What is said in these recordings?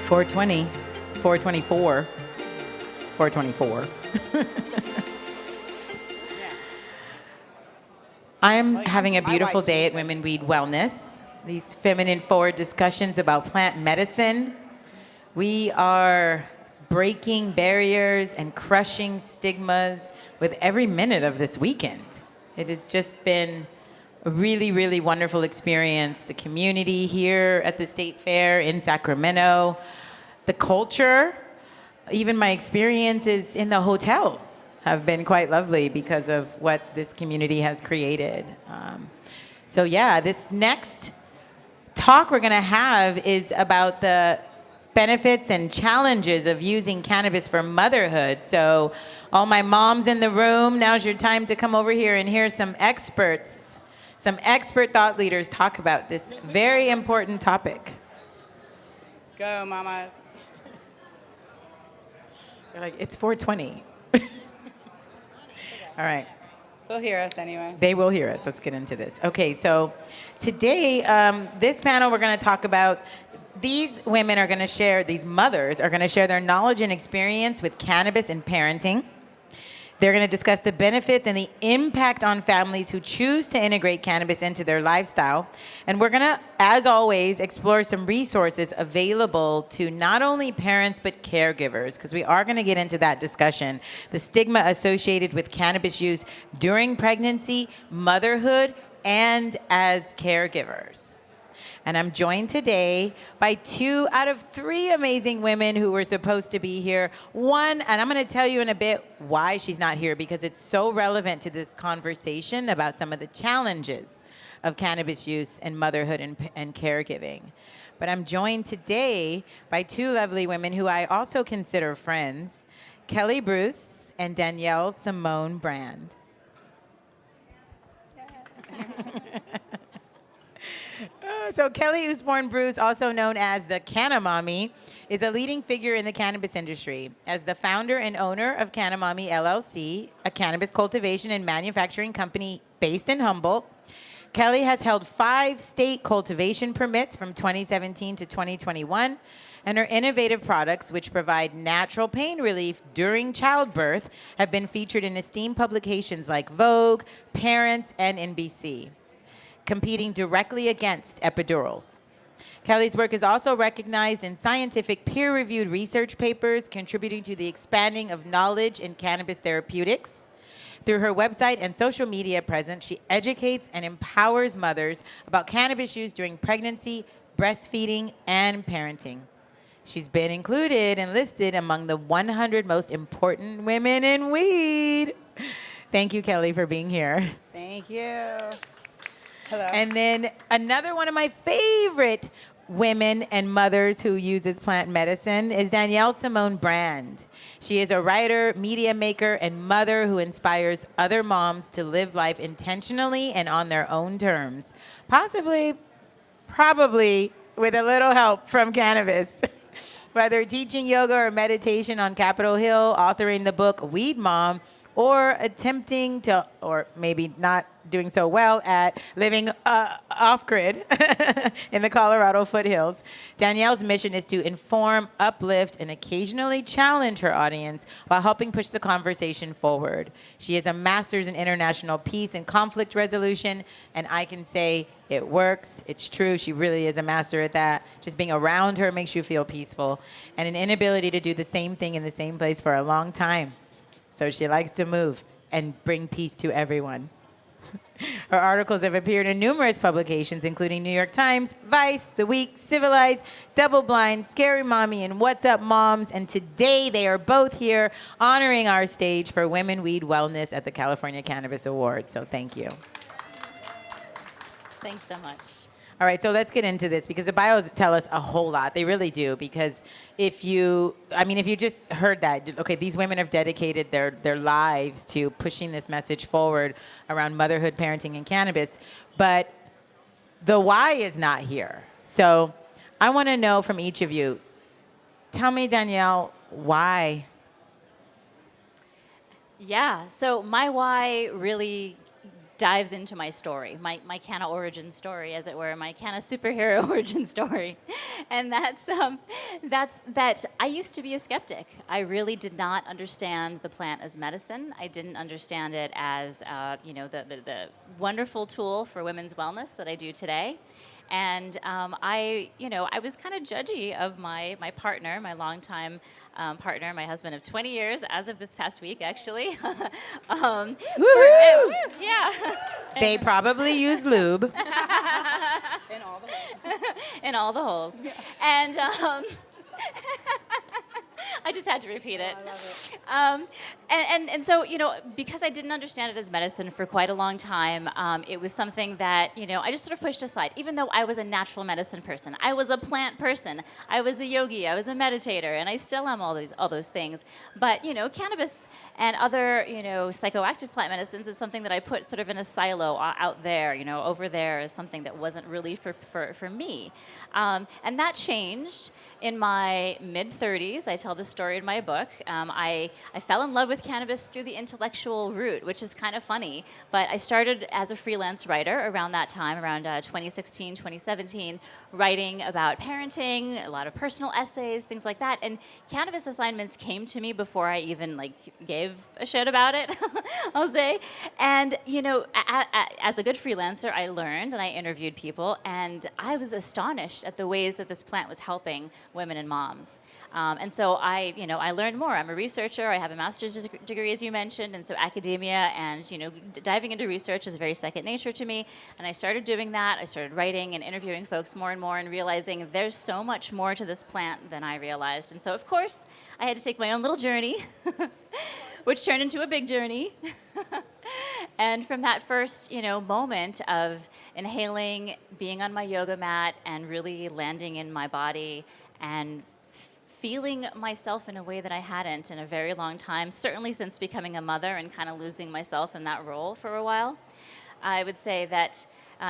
420, 424, 424. I'm having a beautiful day at Women Weed Wellness. These feminine forward discussions about plant medicine. We are breaking barriers and crushing stigmas with every minute of this weekend. It has just been a really, really wonderful experience. The community here at the State Fair in Sacramento, the culture, even my experiences in the hotels have been quite lovely because of what this community has created. So yeah, this next talk we're gonna have is about the benefits and challenges of using cannabis for motherhood. So all my moms in the room, now's your time to come over here and hear some experts, some expert thought leaders talk about this very important topic. Let's go, mamas. They're like, it's 420. All right. They'll hear us anyway. They will hear us. Let's get into this. Okay, so today, this panel, we're going to talk about, these women are going to share, these mothers are going to share their knowledge and experience with cannabis and parenting. They're going to discuss the benefits and the impact on families who choose to integrate cannabis into their lifestyle. And we're going to, as always, explore some resources available to not only parents but caregivers, because we are going to get into that discussion. The stigma associated with cannabis use during pregnancy, motherhood, and as caregivers. And I'm joined today by 2 out of 3 amazing women who were supposed to be here. One, and I'm going to tell you in a bit why she's not here, because it's so relevant to this conversation about some of the challenges of cannabis use and motherhood and caregiving. But I'm joined today by 2 lovely women who I also consider friends, Kelley Bruce and Danielle Simone Brand. So Kelley Usborne Bruce, also known as the Cannamommy, is a leading figure in the cannabis industry. As the founder and owner of Cannamommy LLC, a cannabis cultivation and manufacturing company based in Humboldt, Kelley has held 5 state cultivation permits from 2017 to 2021, and her innovative products, which provide natural pain relief during childbirth, have been featured in esteemed publications like Vogue, Parents, and NBC, competing directly against epidurals. Kelley's work is also recognized in scientific peer-reviewed research papers, contributing to the expanding of knowledge in cannabis therapeutics. Through her website and social media presence, she educates and empowers mothers about cannabis use during pregnancy, breastfeeding, and parenting. She's been included and listed among the 100 most important women in weed. Thank you, Kelley, for being here. Thank you. Hello. And then another one of my favorite women and mothers who uses plant medicine is Danielle Simone Brand. She is a writer, media maker, and mother who inspires other moms to live life intentionally and on their own terms. Probably with a little help from cannabis. Whether teaching yoga or meditation on Capitol Hill, authoring the book Weed Mom, or attempting to, or maybe not doing so well at living off-grid in the Colorado foothills. Danielle's mission is to inform, uplift, and occasionally challenge her audience while helping push the conversation forward. She is a master's in international peace and conflict resolution, and I can say it works. It's true. She really is a master at that. Just being around her makes you feel peaceful, and an inability to do the same thing in the same place for a long time. So she likes to move and bring peace to everyone. Her articles have appeared in numerous publications, including New York Times, Vice, The Week, Civilized, Double Blind, Scary Mommy, and What's Up Moms. And today they are both here honoring our stage for Women Weed Wellness at the California Cannabis Awards. So thank you. Thanks so much. All right, so let's get into this because the bios tell us a whole lot. They really do, because if you just heard that, okay, these women have dedicated their lives to pushing this message forward around motherhood, parenting, and cannabis, but the why is not here. So I want to know from each of you, tell me, Danielle, why? Yeah, so my why really dives into my story, my canna origin story, as it were, my canna superhero origin story. And that's that I used to be a skeptic. I really did not understand the plant as medicine. I didn't understand it as the wonderful tool for women's wellness that I do today. And I was kind of judgy of my partner, my longtime partner, my husband of 20 years, as of this past week, actually. Yeah. They probably use lube. In all the ways. In all the holes. Yeah. And I just had to repeat it. Oh, I love it. And so, because I didn't understand it as medicine for quite a long time, it was something that, I just sort of pushed aside. Even though I was a natural medicine person, I was a plant person, I was a yogi, I was a meditator, and I still am all those things. But, cannabis and other, psychoactive plant medicines is something that I put sort of in a silo out there, over there is something that wasn't really for me. And that changed in my mid-30s. I tell this story in my book. I fell in love with cannabis through the intellectual route, which is kind of funny. But I started as a freelance writer around that time, around 2016, 2017, writing about parenting, a lot of personal essays, things like that. And cannabis assignments came to me before I even gave a shit about it, I'll say. And as a good freelancer, I learned and I interviewed people, and I was astonished at the ways that this plant was helping women and moms. And so I learned more. I'm a researcher. I have a master's degree, as you mentioned, and so academia and diving into research is very second nature to me. And I started doing that. I started writing and interviewing folks more and more, and realizing there's so much more to this plant than I realized. And so, of course, I had to take my own little journey, which turned into a big journey. And from that first, moment of inhaling, being on my yoga mat, and really landing in my body and feeling myself in a way that I hadn't in a very long time, certainly since becoming a mother and kind of losing myself in that role for a while, I would say that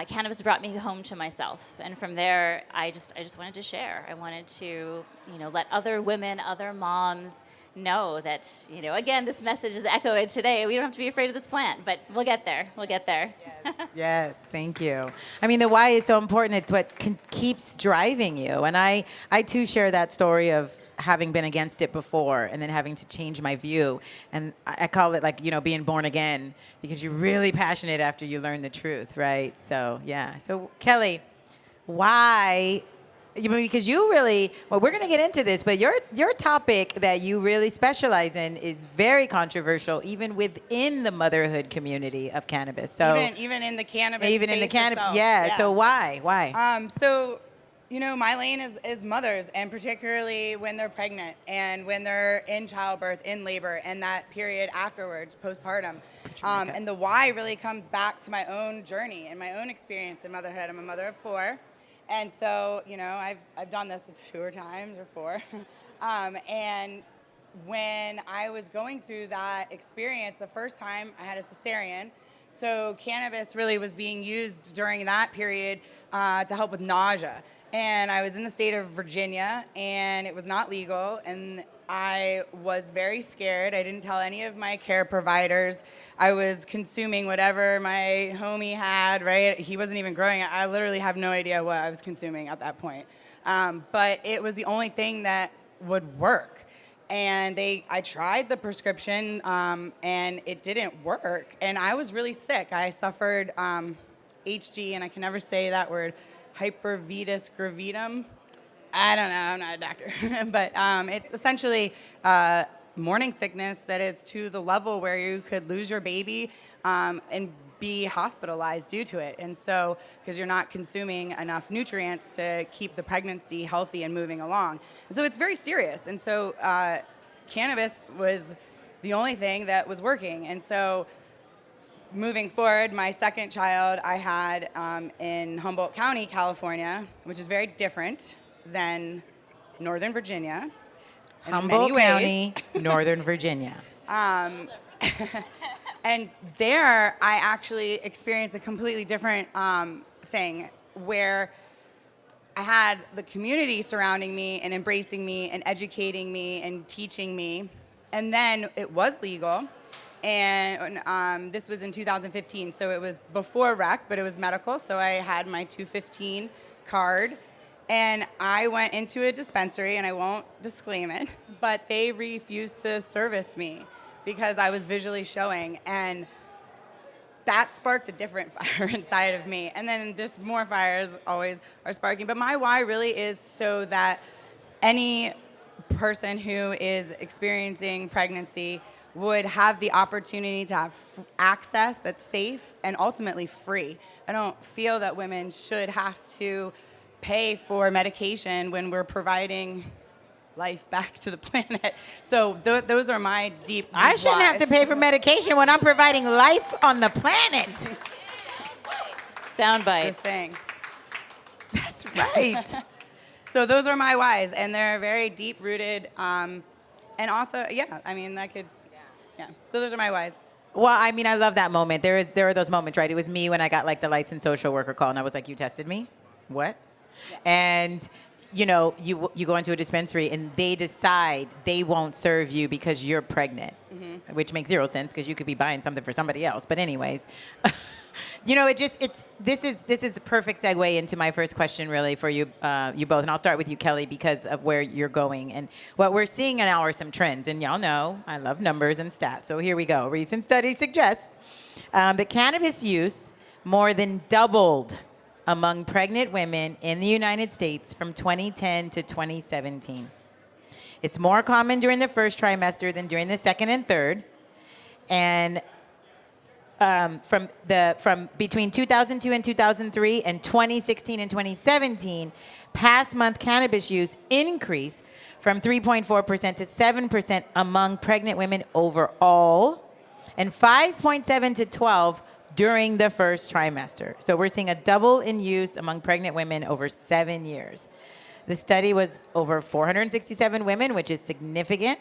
cannabis brought me home to myself. And from there, I just wanted to share. I wanted to, let other women, other moms know that, again, this message is echoed today. We don't have to be afraid of this plant, but we'll get there. We'll get there. Yes, thank you. I mean, the why is so important. It's what keeps driving you. And I too share that story of having been against it before and then having to change my view. And I call it being born again, because you're really passionate after you learn the truth, right? So, yeah. So, Kelley, why? Because you really, we're going to get into this, but your topic that you really specialize in is very controversial, even within the motherhood community of cannabis. So even in the cannabis even in the space cannabis, itself. yeah. So why? So, my lane is mothers, and particularly when they're pregnant and when they're in childbirth, in labor, and that period afterwards, postpartum. And the why really comes back to my own journey and my own experience in motherhood. I'm a mother of 4. And so, I've done this 2 times or 4. And when I was going through that experience, the first time I had a cesarean. So cannabis really was being used during that period to help with nausea. And I was in the state of Virginia, and it was not legal. And I was very scared. I didn't tell any of my care providers. I was consuming whatever my homie had, right? He wasn't even growing it. I literally have no idea what I was consuming at that point. But it was the only thing that would work. And I tried the prescription, and it didn't work. And I was really sick. I suffered HG, and I can never say that word, hypervetus gravidum. I don't know, I'm not a doctor. But it's essentially morning sickness that is to the level where you could lose your baby and be hospitalized due to it. And so, because you're not consuming enough nutrients to keep the pregnancy healthy and moving along. And so it's very serious. And so cannabis was the only thing that was working. And so moving forward, my second child I had in Humboldt County, California, which is very different than Northern Virginia. Humboldt County, Northern Virginia. And there, I actually experienced a completely different thing, where I had the community surrounding me and embracing me and educating me and teaching me. And then it was legal. And this was in 2015, so it was before rec, but it was medical. So I had my 215 card, and I went into a dispensary, and I won't disclaim it, but they refused to service me because I was visually showing, and that sparked a different fire inside of me. And then there's more fires always are sparking. But my why really is so that any person who is experiencing pregnancy would have the opportunity to have access that's safe and ultimately free. I don't feel that women should have to pay for medication when we're providing life back to the planet. So those are my deep I shouldn't have to pay for medication when I'm providing life on the planet. Soundbite. Just saying. That's right. So those are my whys, and they're very deep rooted. And also, yeah, I mean, that could, yeah. So those are my whys. Well, I mean, I love that moment. There are those moments, right? It was me when I got like the licensed social worker call, and I was like, "You tested me? What?" Yeah. And you know, you go into a dispensary and they decide they won't serve you because you're pregnant, which makes zero sense because you could be buying something for somebody else. But anyways, you know, this is a perfect segue into my first question, really, for you you both, and I'll start with you, Kelley, because of where you're going and what we're seeing now are some trends, and y'all know I love numbers and stats. So here we go. Recent studies suggest that cannabis use more than doubled among pregnant women in the United States from 2010 to 2017. It's more common during the first trimester than during the second and third. And from between 2002 and 2003 and 2016 and 2017, past month cannabis use increased from 3.4% to 7% among pregnant women overall, and 5.7 to 12 during the first trimester. So we're seeing a double in use among pregnant women over 7 years. The study was over 467 women, which is significant.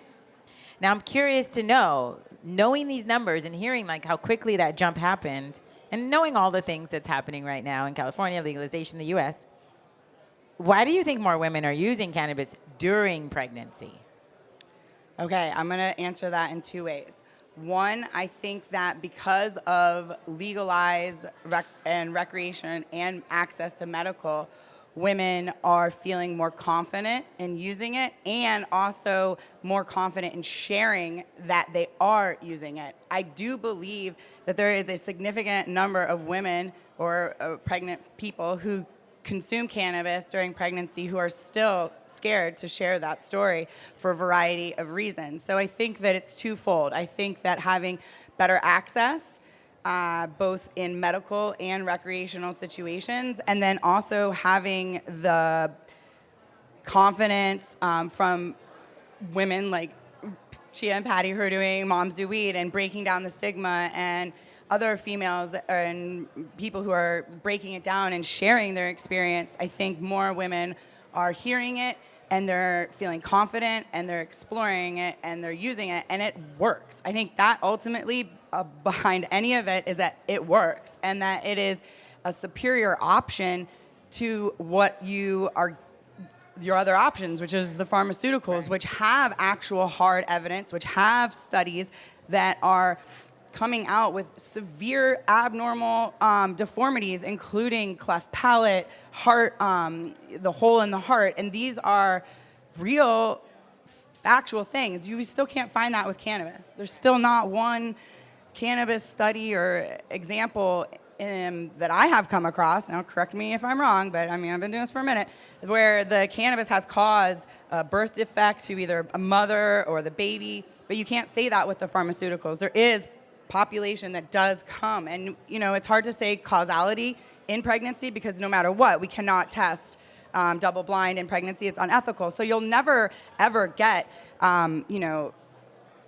Now I'm curious to know, knowing these numbers and hearing like how quickly that jump happened, and knowing all the things that's happening right now in California, legalization in the US, why do you think more women are using cannabis during pregnancy? Okay, I'm going to answer that in two ways. One, I think that because of legalized recreation and access to medical, women are feeling more confident in using it and also more confident in sharing that they are using it. I do believe that there is a significant number of women or pregnant people who consume cannabis during pregnancy who are still scared to share that story for a variety of reasons. So I think that it's twofold. I think that having better access, both in medical and recreational situations, and then also having the confidence from women like Chia and Patty who are doing Moms Do Weed and breaking down the stigma, and other females and people who are breaking it down and sharing their experience. I think more women are hearing it and they're feeling confident and they're exploring it and they're using it and it works. I think that ultimately behind any of it is that it works and that it is a superior option to what your other options, which is the pharmaceuticals, right, which have actual hard evidence, which have studies that are coming out with severe abnormal deformities, including cleft palate, heart, the hole in the heart. And these are real, factual things. You still can't find that with cannabis. There's still not one cannabis study or example that I have come across, now correct me if I'm wrong, but I mean, I've been doing this for a minute, where the cannabis has caused a birth defect to either a mother or the baby, but you can't say that with the pharmaceuticals. There is population that does come, and you know, it's hard to say causality in pregnancy because no matter what, we cannot test double blind in pregnancy. It's unethical. So you'll never ever get, you know,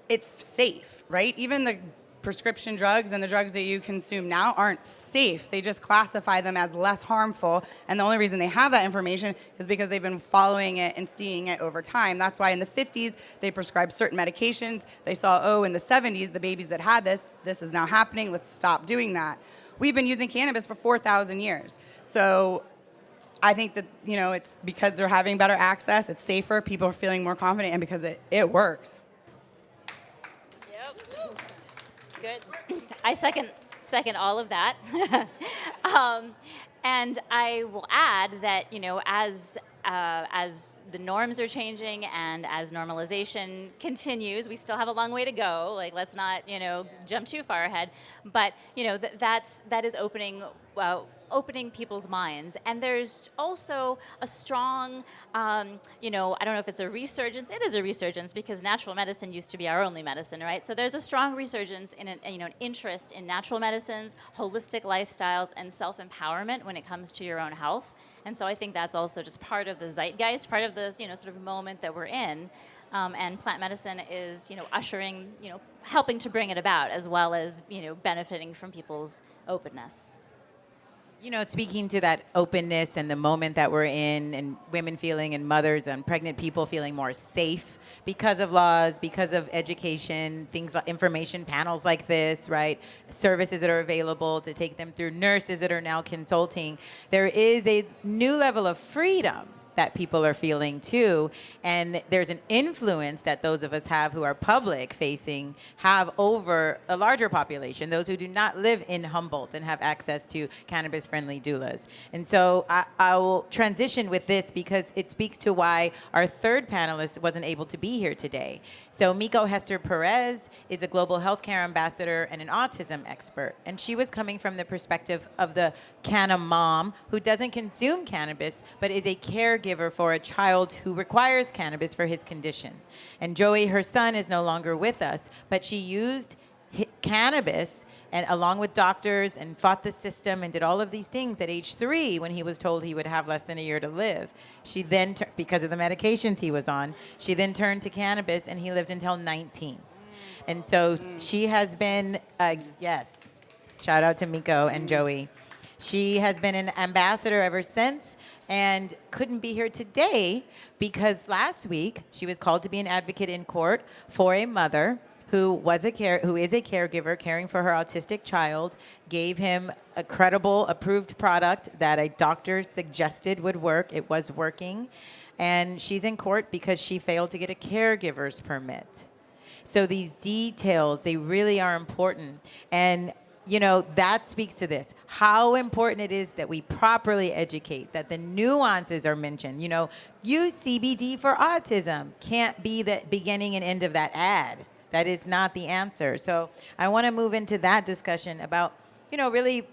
it's safe, right? Even the prescription drugs and the drugs that you consume now aren't safe. They just classify them as less harmful. And the only reason they have that information is because they've been following it and seeing it over time. That's why in the 50s, they prescribed certain medications. They saw, oh, in the 70s, the babies that had this is now happening. Let's stop doing that. We've been using cannabis for 4,000 years. So I think that, you know, it's because they're having better access, it's safer, people are feeling more confident, and because it works. Good. I second all of that. And I will add that, as the norms are changing and as normalization continues, we still have a long way to go. Like, let's not, jump too far ahead. But, that is opening people's minds. And there's also a strong, I don't know if it's a resurgence. It is a resurgence because natural medicine used to be our only medicine, right? So there's a strong resurgence in an interest in natural medicines, holistic lifestyles, and self-empowerment when it comes to your own health. And so I think that's also just part of the zeitgeist, part of this, sort of moment that we're in. And plant medicine is, ushering, helping to bring it about, as well as, benefiting from people's openness. Speaking to that openness and the moment that we're in, and women feeling, and mothers and pregnant people feeling more safe because of laws, because of education, things like information panels like this, right? Services that are available to take them through, nurses that are now consulting. There is a new level of freedom that people are feeling too. And there's an influence that those of us have who are public facing have over a larger population, those who do not live in Humboldt and have access to cannabis friendly doulas. And so I will transition with this because it speaks to why our third panelist wasn't able to be here today. So Miko Hester Perez is a global healthcare ambassador and an autism expert. And she was coming from the perspective of the canna mom who doesn't consume cannabis, but is a caregiver for a child who requires cannabis for his condition. And Joey, her son, is no longer with us, but she used cannabis and along with doctors and fought the system and did all of these things at age 3 when he was told he would have less than a year to live. She then, because of the medications he was on, she then turned to cannabis and he lived until 19. And so she has been, yes, shout out to Miko and Joey. She has been an ambassador ever since and couldn't be here today because last week she was called to be an advocate in court for a mother who is a caregiver caring for her autistic child, gave him a credible approved product that a doctor suggested would work. It was working. And she's in court because she failed to get a caregiver's permit. So these details, they really are important. And that speaks to this, how important it is that we properly educate, that the nuances are mentioned. Use CBD for autism can't be the beginning and end of that ad. That is not the answer. So I want to move into that discussion about, really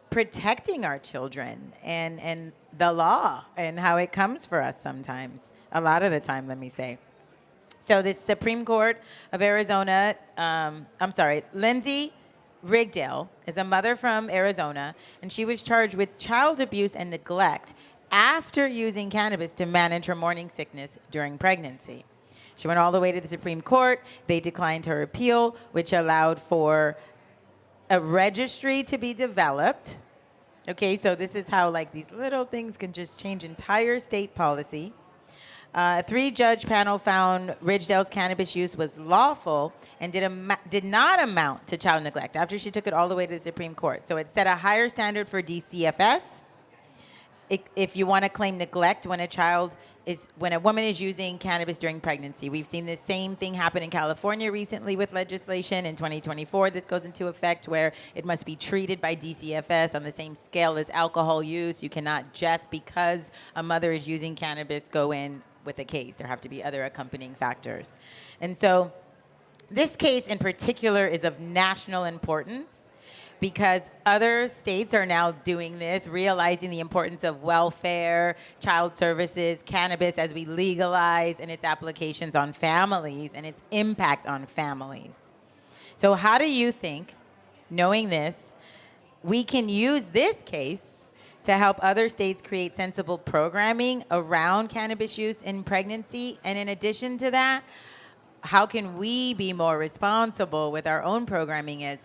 protecting our children and the law and how it comes for us sometimes, a lot of the time, let me say. So the Supreme Court of Arizona, Lindsay Rigdale is a mother from Arizona, and she was charged with child abuse and neglect after using cannabis to manage her morning sickness during pregnancy. She went all the way to the Supreme Court. They declined her appeal, which allowed for a registry to be developed. Okay, so this is how these little things can just change entire state policy. A 3-judge panel found Ridgedale's cannabis use was lawful and did not amount to child neglect after she took it all the way to the Supreme Court. So it set a higher standard for DCFS. If you want to claim neglect when a woman is using cannabis during pregnancy. We've seen the same thing happen in California recently with legislation. In 2024, this goes into effect where it must be treated by DCFS on the same scale as alcohol use. You cannot just because a mother is using cannabis go in with a case. There have to be other accompanying factors. And so this case in particular is of national importance because other states are now doing this, realizing the importance of welfare, child services, cannabis as we legalize, and its applications on families and its impact on families. So how do you think, knowing this, we can use this case to help other states create sensible programming around cannabis use in pregnancy? And in addition to that, how can we be more responsible with our own programming as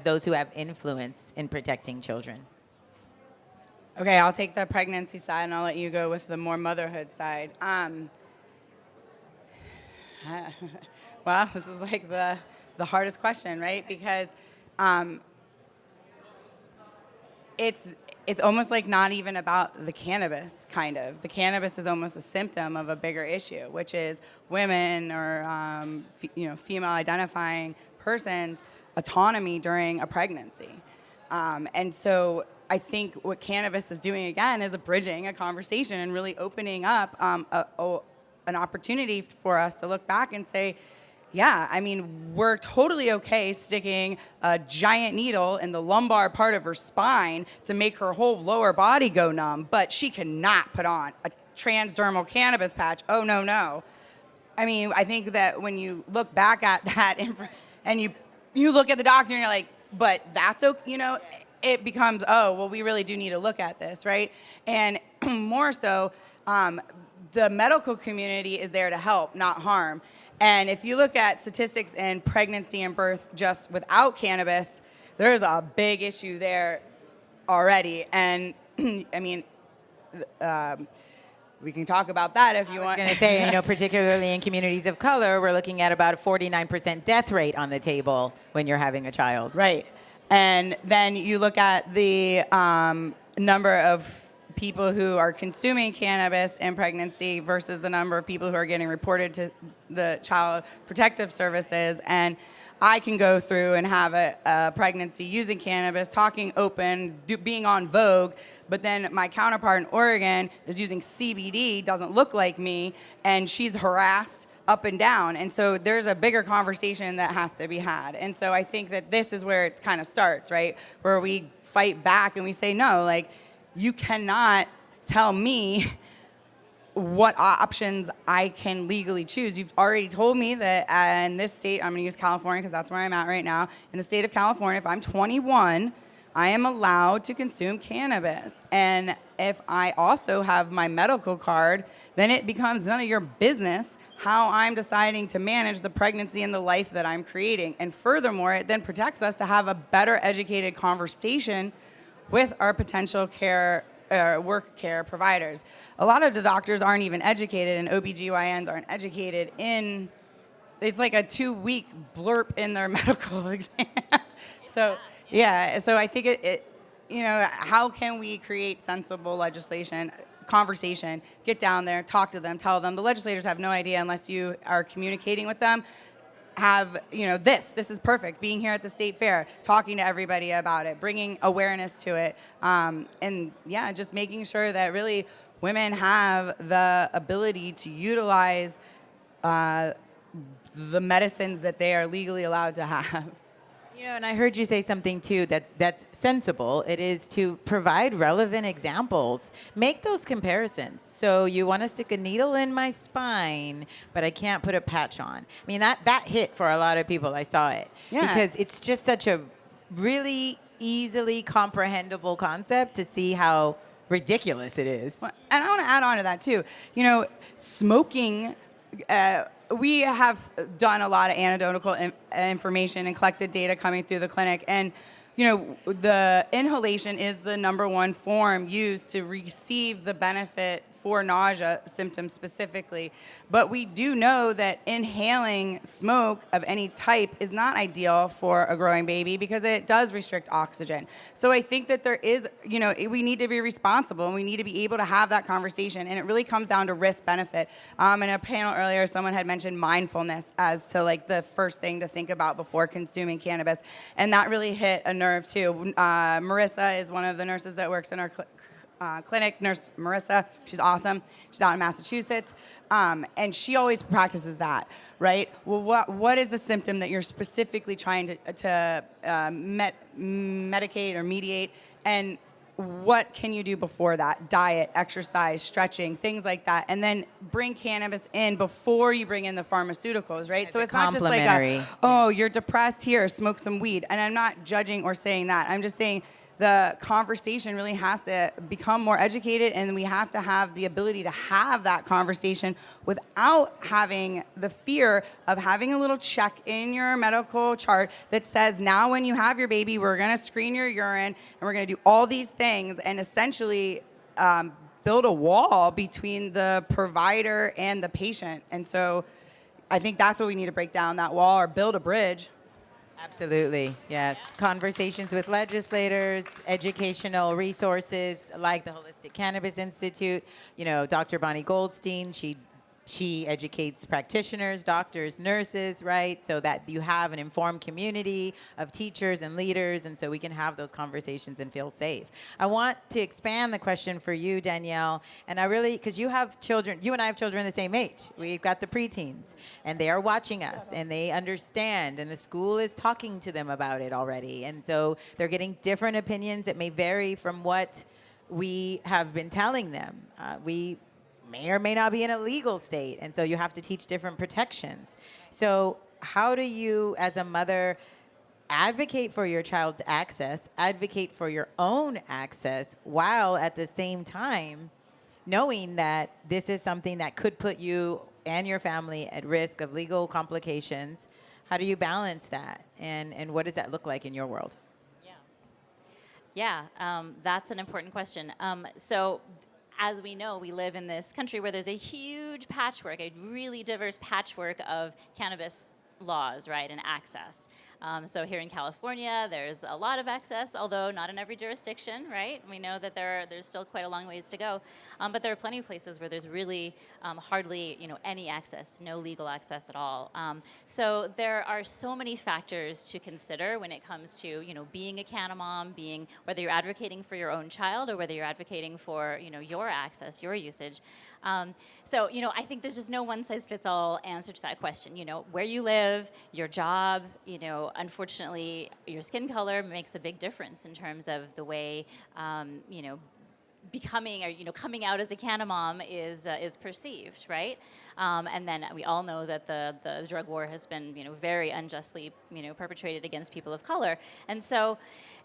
those who have influence in protecting children? Okay, I'll take the pregnancy side, and I'll let you go with the more motherhood side. Well, this is the hardest question, right? Because it's almost not even about the cannabis, kind of. The cannabis is almost a symptom of a bigger issue, which is women or female identifying persons autonomy during a pregnancy. And so I think what cannabis is doing again is bridging a conversation and really opening up an opportunity for us to look back and say, yeah, I mean, we're totally okay sticking a giant needle in the lumbar part of her spine to make her whole lower body go numb, but she cannot put on a transdermal cannabis patch. Oh, no, no. I mean, I think that when you look back at that and you look at the doctor and you're like, but that's okay, you know, it becomes, oh, well, we really do need to look at this, right? And more so, the medical community is there to help, not harm. And if you look at statistics in pregnancy and birth just without cannabis, there's a big issue there already. And I mean, we can talk about that if you want. I was going to say, you know, particularly in communities of color, we're looking at about a 49% death rate on the table when you're having a child. Right. And then you look at the number of people who are consuming cannabis in pregnancy versus the number of people who are getting reported to the Child Protective Services. And I can go through and have a pregnancy using cannabis, talking open, being on Vogue, but then my counterpart in Oregon is using CBD, doesn't look like me, and she's harassed up and down. And so there's a bigger conversation that has to be had. And so I think that this is where it kind of starts, right? Where we fight back and we say, no, like, you cannot tell me what options I can legally choose. You've already told me that in this state, I'm going to use California because that's where I'm at right now. In the state of California, if I'm 21, I am allowed to consume cannabis. And if I also have my medical card, then it becomes none of your business how I'm deciding to manage the pregnancy and the life that I'm creating. And furthermore, it then protects us to have a better educated conversation with our potential work care providers. A lot of the doctors aren't even educated, and OBGYNs aren't educated in, it's like a 2-week blurb in their medical exam. So, yeah, so I think it, you know, how can we create sensible legislation, conversation, get down there, talk to them, tell them. The legislators have no idea unless you are communicating with them. Have, you know, this is perfect. Being here at the state fair, talking to everybody about it, bringing awareness to it, and yeah, just making sure that really women have the ability to utilize the medicines that they are legally allowed to have. You know, and I heard you say something too that's sensible. It is to provide relevant examples. Make those comparisons. So you want to stick a needle in my spine, but I can't put a patch on. I mean, that hit for a lot of people. I saw it. Yeah. Because it's just such a really easily comprehensible concept to see how ridiculous it is. And I want to add on to that too. You know, smoking, we have done a lot of anecdotal information and collected data coming through the clinic. And, you know, the inhalation is the #1 form used to receive the benefit for nausea symptoms specifically. But we do know that inhaling smoke of any type is not ideal for a growing baby because it does restrict oxygen. So I think that there is, you know, we need to be responsible and we need to be able to have that conversation. And it really comes down to risk benefit. In a panel earlier, someone had mentioned mindfulness as to like the first thing to think about before consuming cannabis. And that really hit a nerve too. Marissa is one of the nurses that works in our clinic, Nurse Marissa. She's awesome. She's out in Massachusetts. And she always practices that, right? Well, what is the symptom that you're specifically trying to medicate or mediate? And what can you do before that? Diet, exercise, stretching, things like that. And then bring cannabis in before you bring in the pharmaceuticals, right? So it's not just like, oh, you're depressed, here, smoke some weed. And I'm not judging or saying that. I'm just saying the conversation really has to become more educated, and we have to have the ability to have that conversation without having the fear of having a little check in your medical chart that says, now when you have your baby, we're going to screen your urine, and we're going to do all these things, and essentially build a wall between the provider and the patient. And so I think that's what we need to break down, that wall, or build a bridge. Absolutely, yes. Conversations with legislators, educational resources like the Holistic Cannabis Institute. You know, Dr. Bonnie Goldstein, she she educates practitioners, doctors, nurses, right? So that you have an informed community of teachers and leaders, and so we can have those conversations and feel safe. I want to expand the question for you, Danielle, and I really, because you have children, you and I have children the same age. We've got the preteens, and they are watching us, and they understand, and the school is talking to them about it already. And so they're getting different opinions. It may vary from what we have been telling them. We may or may not be in a legal state, and so you have to teach different protections. So how do you, as a mother, advocate for your child's access, advocate for your own access, while at the same time knowing that this is something that could put you and your family at risk of legal complications? How do you balance that, and what does that look like in your world? Yeah, that's an important question. So as we know, we live in this country where there's a huge patchwork, a really diverse patchwork of cannabis laws, right, and access. So here in California, there's a lot of access, although not in every jurisdiction, right? We know that there's still quite a long ways to go, but there are plenty of places where there's really hardly, any access, no legal access at all. So there are so many factors to consider when it comes to, being a canna mom, being whether you're advocating for your own child or whether you're advocating for, your access, your usage. So, I think there's just no one-size-fits-all answer to that question. Where you live, your job, unfortunately, your skin color makes a big difference in terms of the way, becoming or coming out as a canna mom is perceived, right? And then we all know that the drug war has been very unjustly perpetrated against people of color, and so.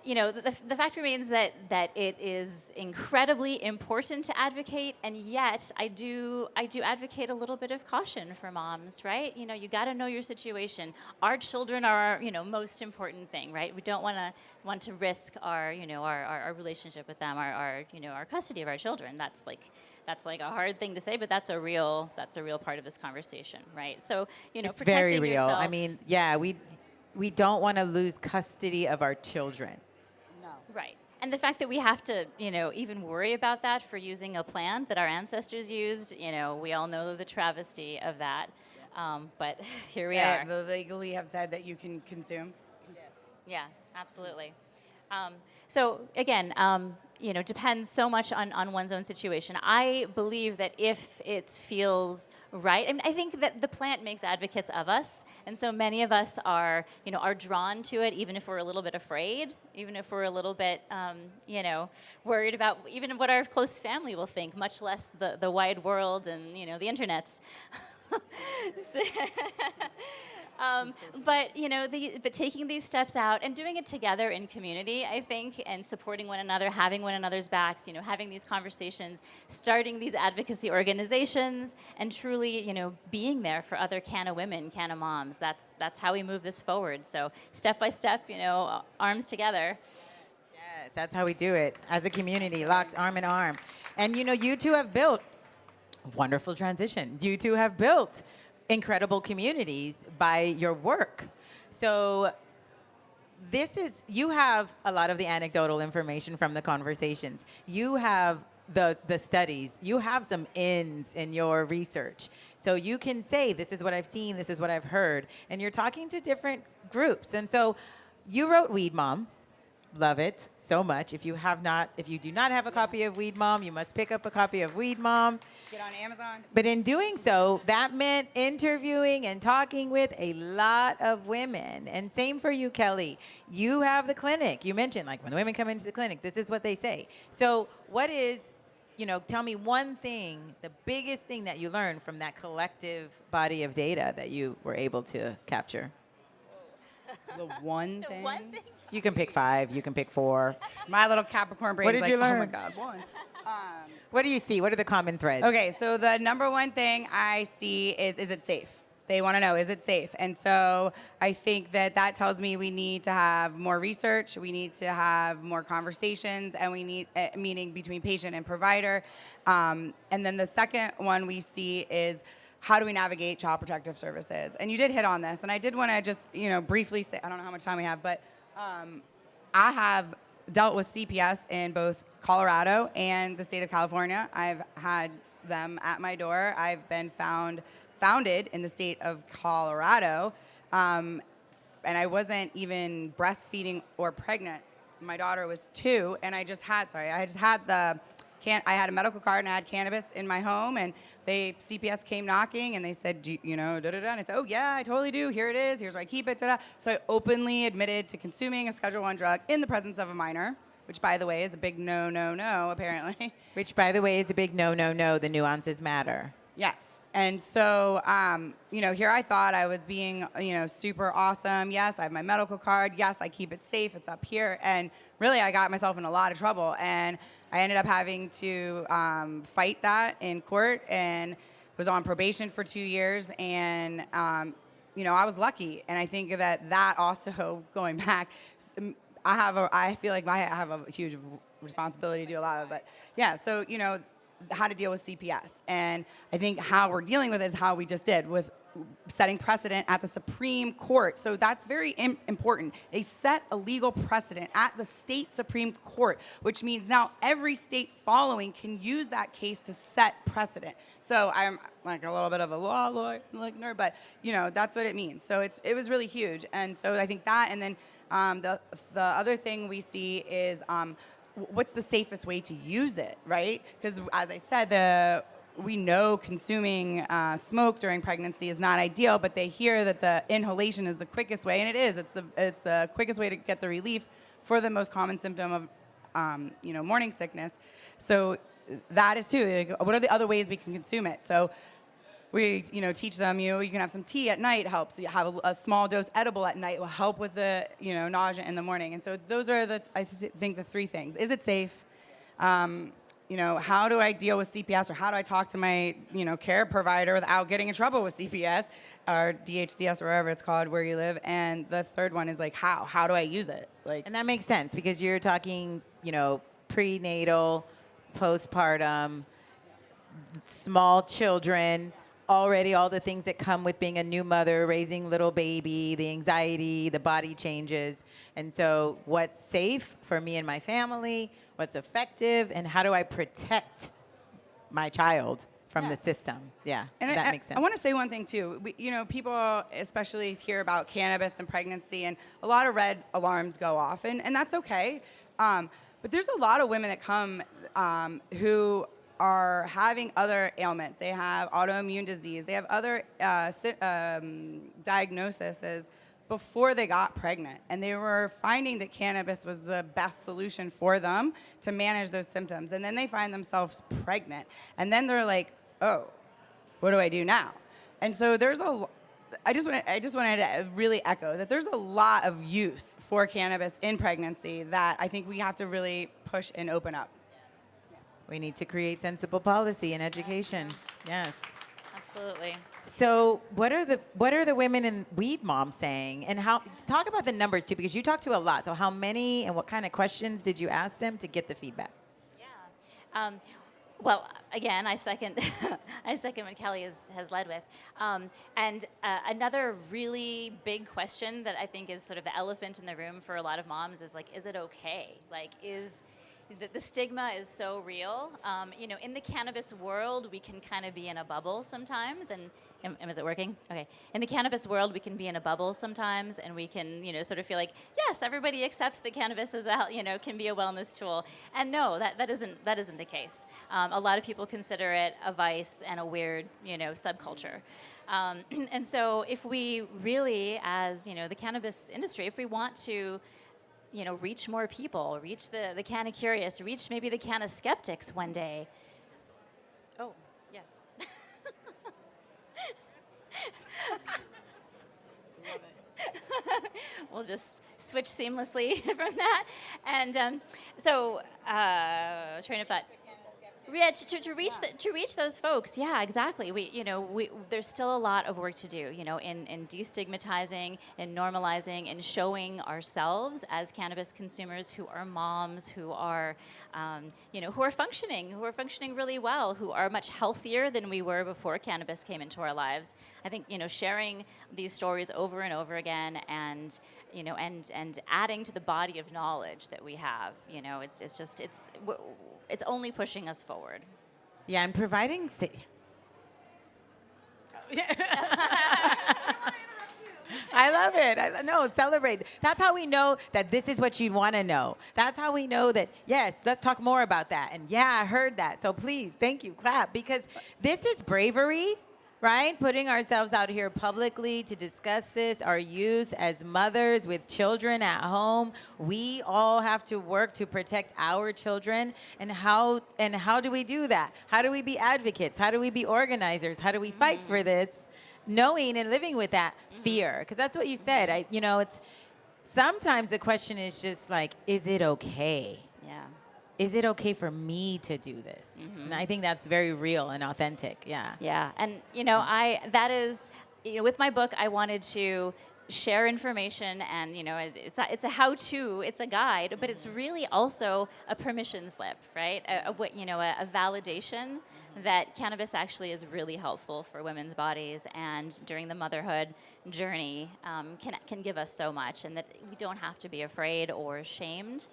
The fact remains that it is incredibly important to advocate, and yet I do advocate a little bit of caution for moms, right? You got to know your situation. Our children are our most important thing, right? We don't want to risk our our relationship with them, our custody of our children. That's like a hard thing to say, but that's a real part of this conversation, right? So it's protecting very real. yourself. I mean, yeah, we don't want to lose custody of our children. Right. And the fact that we have to, even worry about that for using a plant that our ancestors used, we all know the travesty of that. But here we are. They legally have said that you can consume. Yes. Yeah, absolutely. So again, depends so much on one's own situation. I believe that if it feels right, I think that the plant makes advocates of us, and so many of us are drawn to it, even if we're a little bit afraid, even if we're a little bit, worried about even what our close family will think, much less the wide world and the internets. But taking these steps out and doing it together in community, I think, and supporting one another, having one another's backs, having these conversations, starting these advocacy organizations, and truly, being there for other canna women, canna moms. That's how we move this forward. So step by step, arms together. Yes, that's how we do it as a community, locked arm in arm. And you two have built wonderful transition. You two have built incredible communities by your work. So you have a lot of the anecdotal information from the conversations. You have the studies. You have some ins in your research. So you can say, this is what I've seen, this is what I've heard. And you're talking to different groups. And so you wrote Weed Mom. Love it so much. If you do not have a copy of Weed Mom, you must pick up a copy of Weed Mom. Get on Amazon. But in doing so, that meant interviewing and talking with a lot of women. And same for you, Kelley. You have the clinic. You mentioned, when the women come into the clinic, this is what they say. So what is, tell me one thing, the biggest thing that you learned from that collective body of data that you were able to capture? The one thing? You can pick 5. You can pick 4. My little Capricorn brain What is did you learn? oh my God, one. What do you see? What are the common threads? Okay, so the number one thing I see is it safe? They want to know, is it safe? And so I think that tells me we need to have more research, we need to have more conversations, and we need a meeting between patient and provider. And then the second one we see is, how do we navigate child protective services? And you did hit on this, and I did want to just briefly say, I don't know how much time we have, but I have dealt with CPS in both Colorado and the state of California. I've had them at my door. I've been founded in the state of Colorado, and I wasn't even breastfeeding or pregnant. My daughter was 2, and I had a medical card and I had cannabis in my home, and CPS came knocking and they said, da-da-da. And I said, oh yeah, I totally do. Here it is. Here's where I keep it. Da-da. So I openly admitted to consuming a Schedule I drug in the presence of a minor, which by the way is a big no, no, no, apparently. Which, by the way, is a big no, no, no. The nuances matter. Yes. And so, here I thought I was being, super awesome. Yes, I have my medical card. Yes, I keep it safe. It's up here. And really, I got myself in a lot of trouble. And I ended up having to fight that in court and was on probation for 2 years. And, I was lucky. And I think that also, going back, I feel like I have a huge responsibility to do a lot of it. But, yeah, so, how to deal with CPS. And I think how we're dealing with it is how we just did with setting precedent at the Supreme Court. So that's very important. They set a legal precedent at the state Supreme Court, which means now every state following can use that case to set precedent. So I'm like a little bit of a law nerd, but that's what it means. So it was really huge. And so I think that, and then the other thing we see is what's the safest way to use it, right? Because as I said, we know consuming smoke during pregnancy is not ideal, but they hear that the inhalation is the quickest way, and it is. It's the quickest way to get the relief for the most common symptom of morning sickness. So that is too. Like, what are the other ways we can consume it? So we teach them, you can have some tea at night, helps. You have a small dose edible at night will help with the nausea in the morning. And so those are I think the 3 things. Is it safe? How do I deal with CPS, or how do I talk to my care provider without getting in trouble with CPS or DHCS or wherever it's called where you live? And the third one is like how do I use it? And that makes sense because you're talking prenatal, postpartum, small children. Already all the things that come with being a new mother, raising little baby, the anxiety, the body changes. And so what's safe for me and my family, what's effective, and how do I protect my child from the system? Yeah, and that makes sense. I want to say one thing too. People especially hear about cannabis and pregnancy, and a lot of red alarms go off, and that's okay. But there's a lot of women that come who are having other ailments. They have autoimmune disease. They have other diagnoses before they got pregnant. And they were finding that cannabis was the best solution for them to manage those symptoms. And then they find themselves pregnant. And then they're like, oh, what do I do now? And so I just wanted to really echo that there's a lot of use for cannabis in pregnancy that I think we have to really push and open up. We need to create sensible policy and education. Yes. Absolutely. So what are the women in Weed Mom saying? And talk about the numbers too, because you talk to a lot. So how many and what kind of questions did you ask them to get the feedback? Yeah. Well, again, I second what Kelley has led with. And another really big question that I think is sort of the elephant in the room for a lot of moms is like, is it okay? Like, the stigma is so real. In the cannabis world, we can kind of be in a bubble sometimes. And is it working? Okay. In the cannabis world, we can be in a bubble sometimes, and we can, sort of feel like, yes, everybody accepts that cannabis is can be a wellness tool. And no, that isn't the case. A lot of people consider it a vice and a weird, subculture. And so, if we really, as the cannabis industry, if we want to reach more people, reach the canna curious, reach maybe the canna skeptics one day. Oh, yes. We'll just switch seamlessly from that. And train of thought. Yeah, to reach those folks. Yeah, exactly. There's still a lot of work to do. In destigmatizing and normalizing and showing ourselves as cannabis consumers who are moms, who are, who are functioning really well, who are much healthier than we were before cannabis came into our lives. I think sharing these stories over and over again, and and adding to the body of knowledge that we have. It's only pushing us forward. Yeah, and providing. I love it. No, celebrate. That's how we know that this is what you want to know. That's how we know that, yes, let's talk more about that. And yeah, I heard that. So please, thank you, clap. Because this is bravery, right? Putting ourselves out here publicly to discuss this, our use as mothers with children at home. We all have to work to protect our children. And how do we do that? How do we be advocates? How do we be organizers? How do we fight for this? Knowing and living with that fear, because that's what you said. It's sometimes the question is just like, is it okay? Yeah. Is it okay for me to do this? And I think that's very real and authentic. Yeah. Yeah, and with my book, I wanted to share information, and it's a how-to, it's a guide, but it's really also a permission slip, right? A validation that cannabis actually is really helpful for women's bodies, and during the motherhood journey can give us so much, and that we don't have to be afraid or ashamed.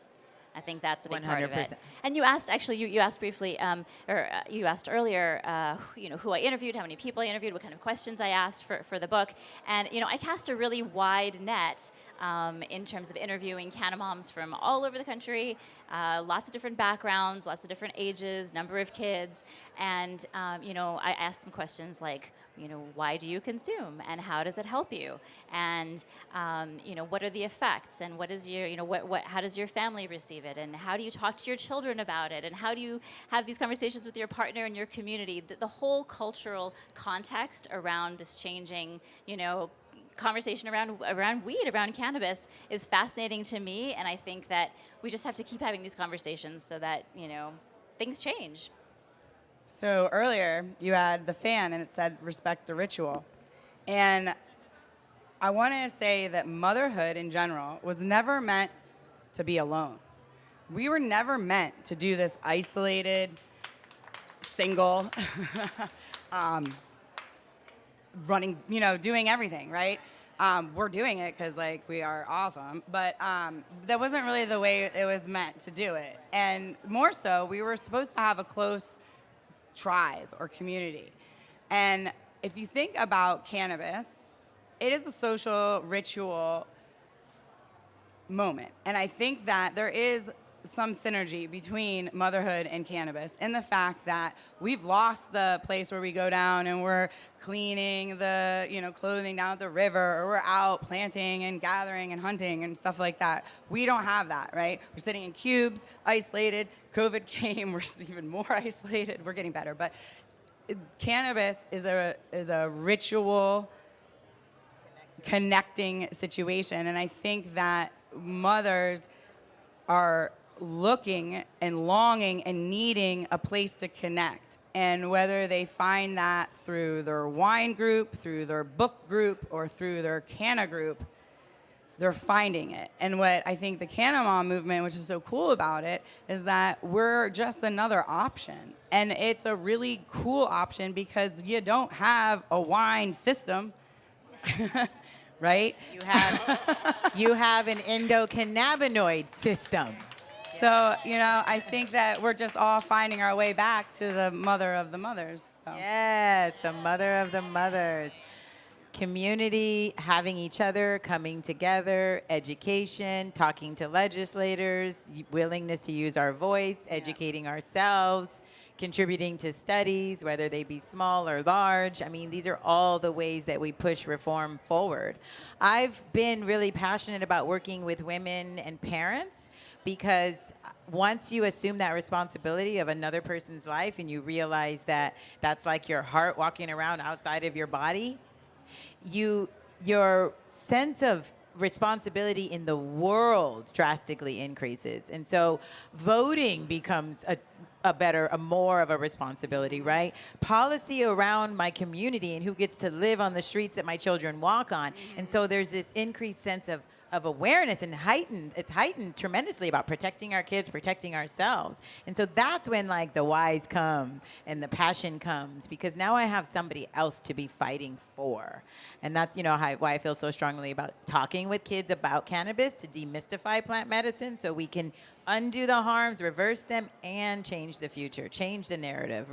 I think that's a big part of it. And you asked, actually, you asked briefly, you asked earlier, who I interviewed, how many people I interviewed, what kind of questions I asked for the book. And, I cast a really wide net in terms of interviewing canna moms from all over the country, lots of different backgrounds, lots of different ages, number of kids. And, I asked them questions like, why do you consume, and how does it help you? And, what are the effects, and what is your, how does your family receive it, and how do you talk to your children about it, and how do you have these conversations with your partner and your community? The whole cultural context around this changing, conversation around weed, around cannabis, is fascinating to me, and I think that we just have to keep having these conversations so that, things change. So earlier, you had the fan, and it said, respect the ritual. And I want to say that motherhood in general was never meant to be alone. We were never meant to do this isolated, single, running, doing everything, right? We're doing it because, we are awesome. But that wasn't really the way it was meant to do it. And more so, we were supposed to have a close tribe or community. And if you think about cannabis, it is a social ritual moment. And I think that there is some synergy between motherhood and cannabis, in the fact that we've lost the place where we go down and we're cleaning the clothing down at the river, or we're out planting and gathering and hunting and stuff like that. We don't have that, right? We're sitting in cubes, isolated. COVID came, we're even more isolated. We're getting better, but cannabis is a ritual connecting situation, and I think that mothers are looking and longing and needing a place to connect. And whether they find that through their wine group, through their book group, or through their canna group, they're finding it. And what I think the Canna Mom movement, which is so cool about it, is that we're just another option. And it's a really cool option because you don't have a wine system, right? You have an endocannabinoid system. So, I think that we're just all finding our way back to the mother of the mothers. So. Yes, the mother of the mothers. Community, having each other, coming together, education, talking to legislators, willingness to use our voice, educating ourselves, contributing to studies, whether they be small or large. I mean, these are all the ways that we push reform forward. I've been really passionate about working with women and parents, because once you assume that responsibility of another person's life and you realize that that's like your heart walking around outside of your body, your sense of responsibility in the world drastically increases. And so voting becomes more of a responsibility, right? Policy around my community and who gets to live on the streets that my children walk on. And so there's this increased sense of awareness and it's heightened tremendously about protecting our kids, protecting ourselves. And so that's when like the whys come and the passion comes, because now I have somebody else to be fighting for. And that's, why I feel so strongly about talking with kids about cannabis to demystify plant medicine so we can undo the harms, reverse them, and change the future, change the narrative,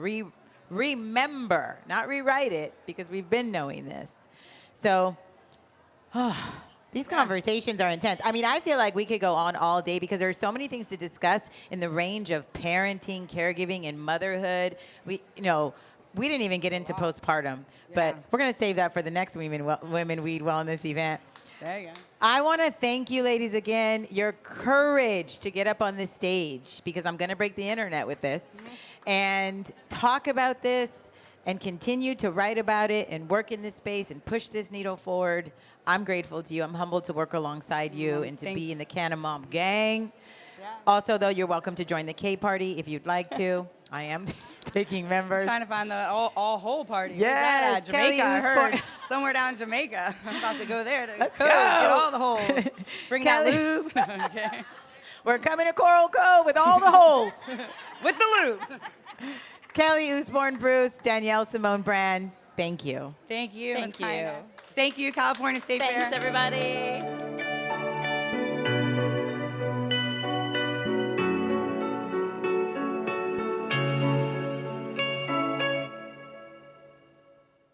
remember, not rewrite it, because we've been knowing this. So, these conversations are intense. I mean, I feel like we could go on all day because there are so many things to discuss in the range of parenting, caregiving, and motherhood. We didn't even get into postpartum, but we're going to save that for the next Women Weed Wellness event. There you go. I want to thank you, ladies, again. Your courage to get up on this stage, because I'm going to break the internet with this, and talk about this and continue to write about it and work in this space and push this needle forward. I'm grateful to you. I'm humbled to work alongside you and to be in the Canna Mom gang. Yeah. Also, though, you're welcome to join the K party if you'd like to. I am taking members. I'm trying to find the all whole party. Yes, Jamaica. Kelley, I heard somewhere down in Jamaica. I'm about to go there to get all the holes. Bring Kelley. that lube. Okay. We're coming to Coral Cove with all the holes. With the lube. Kelley Usborne Bruce, Danielle Simone Brand, thank you. Thank you. Thank you. Thank you, California State Fair. Thanks, everybody.